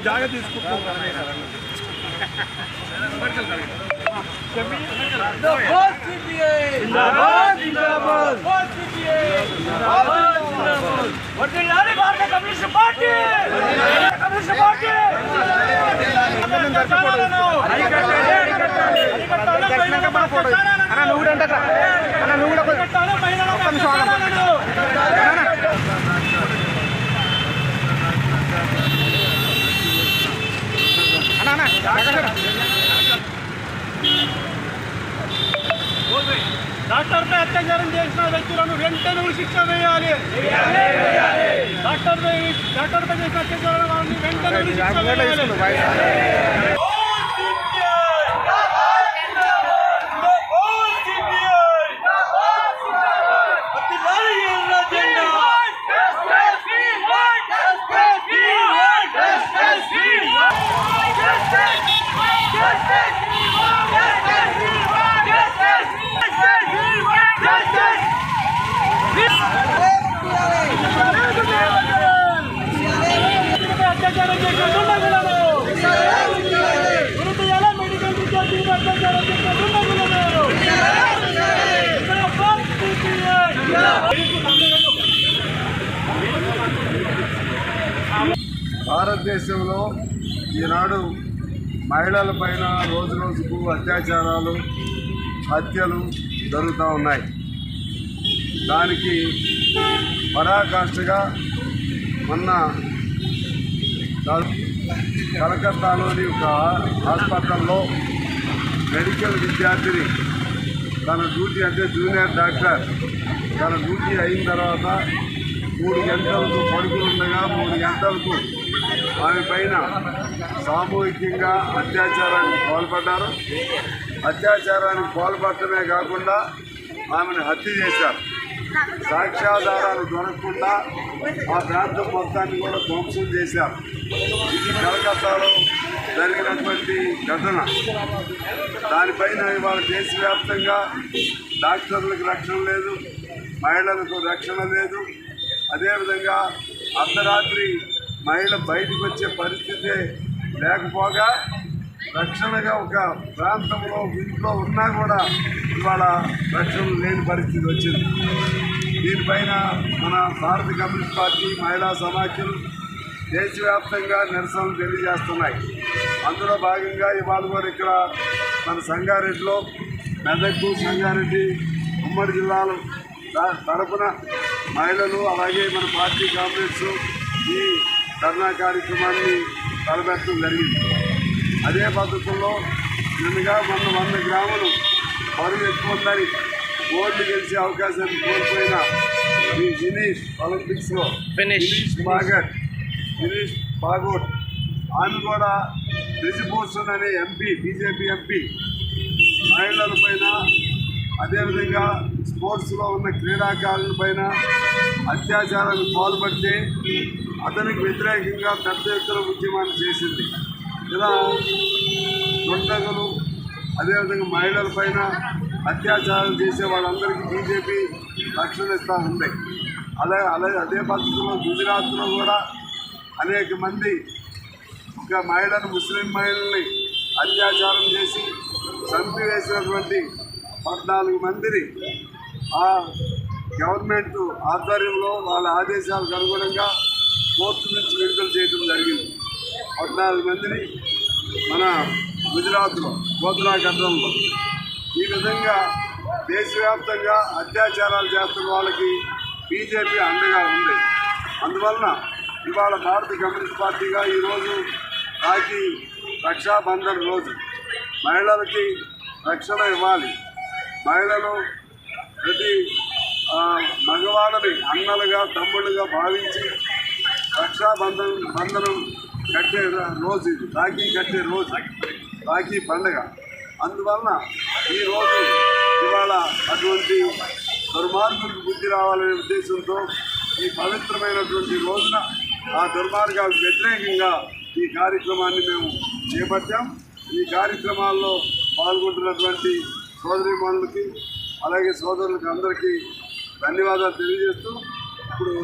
జాగా తీసుకుంటాం. డాక్టర్పై అత్యాచారం చేసిన వ్యక్తులను వెంటనే శిక్ష వేయాలి. డాక్టర్పై చేసిన అత్యాచారాన్ని వెంటనే శిక్ష వేయాలి. భారతదేశంలో ఈనాడు మహిళల పైన రోజు రోజుకు అత్యాచారాలు, హత్యలు జరుగుతూ ఉన్నాయి. దానికి పరాకాష్ఠగా మొన్న కలకత్తాలోని ఒక హాస్పిటల్లో మెడికల్ విద్యార్థిని తన డ్యూటీ, అంటే జూనియర్ డాక్టర్, తన డ్యూటీ అయిన తర్వాత 3 గంటలకు పడుకులుండగా 3 గంటలకు ఆమె పైన సామూహికంగా అత్యాచారానికి పాల్పడ్డారు. అత్యాచారానికి పాల్పడటమే కాకుండా ఆమెను హత్య చేశారు. సాక్ష్యాధారాలు దొరకకుండా ఆ ప్రాంతం మొత్తాన్ని కూడా ధ్వంసం చేశారు. ఇది కలకత్తాలో జరిగినటువంటి ఘటన. దానిపైన ఇవాళ దేశవ్యాప్తంగా డాక్టర్లకు రక్షణ లేదు, మహిళలకు రక్షణ లేదు. అదేవిధంగా అర్ధరాత్రి మహిళ బయటకు వచ్చే పరిస్థితి లేకపోగా రక్షణగా ఒక ప్రాంతంలో ఇంట్లో ఉన్నా కూడా ఇవాళ రక్షణ లేని పరిస్థితి వచ్చింది. దీనిపైన మన భారత కమ్యూనిస్ట్ పార్టీ మహిళా సమాఖ్యలు దేశవ్యాప్తంగా నిరసనలు తెలియజేస్తున్నాయి. అందులో భాగంగా ఇవాళ కూడా ఇక్కడ మన సంగారెడ్డిలో, మెదక్, సంగారెడ్డి ఉమ్మడి జిల్లాలు తరపున మహిళలు, అలాగే మన పార్టీ కాంగ్రెస్ ఈ ధర్నా కార్యక్రమాన్ని తలపెట్టడం జరిగింది. అదే పద్ధతుల్లో నిన్నగా 100 గ్రాములు బరువు ఎక్కువ ఉందని గోల్డ్ గెలిచే అవకాశాన్ని కోల్పోయిన ఈ గినీష్ ఒలింపిక్స్లో గినీష్ బాగోట్ ఆమె కూడా బ్రిజ్భూషణ్ అనే ఎంపీ, బీజేపీ ఎంపీ మహిళల పైన, అదేవిధంగా స్పోర్ట్స్లో ఉన్న క్రీడాకారుల పైన అత్యాచారానికి పాల్పడితే అతనికి వ్యతిరేకంగా పెద్ద ఎత్తున ఉద్యమాన్ని చేసింది. ఇలా దుండగులు, అదేవిధంగా మహిళల పైన అత్యాచారం చేసే వాళ్ళందరికీ బీజేపీ రక్షణ ఇస్తూ ఉంది. అదే పద్ధతిలో గుజరాత్లో కూడా అనేక మంది ఇంకా మహిళలు, ముస్లిం మహిళల్ని అత్యాచారం చేసి చంపివేసినటువంటి 14 మందిని ఆ గవర్నమెంట్ ఆధ్వర్యంలో వాళ్ళ ఆదేశాలకు అనుగుణంగా కోర్టు నుంచి విడుదల చేయడం జరిగింది. 14 మందిని మన గుజరాత్లో గోత్రా ఘటనలో. ఈ విధంగా దేశవ్యాప్తంగా అత్యాచారాలు చేస్తున్న వాళ్ళకి బీజేపీ అండగా ఉంది. అందువలన ఇవాళ భారత కమ్యూనిస్ట్ పార్టీగా ఈరోజు రాఖీ రక్షాబంధన్ రోజు మహిళలకి రక్షణ ఇవ్వాలి. మహిళలు ప్రతి మగవాళ్ళని అన్నలుగా, తమ్ముళ్ళుగా భావించి బంధనం కట్టే రోజు ఇది, రాఖీ కట్టే రోజు, రాఖీ పండుగ. అందువలన ఈరోజు ఇవాళ అటువంటి దుర్మార్గులకు బుద్ధి రావాలనే ఉద్దేశంతో ఈ పవిత్రమైనటువంటి రోజున ఆ దుర్మార్గాలకు వ్యతిరేకంగా ఈ కార్యక్రమాన్ని మేము చేపట్టాం. ఈ కార్యక్రమాల్లో పాల్గొంటున్నటువంటి సోదరీమణులకి, అలాగే సోదరులకి అందరికీ ధన్యవాదాలు తెలియజేస్తూ ఇప్పుడు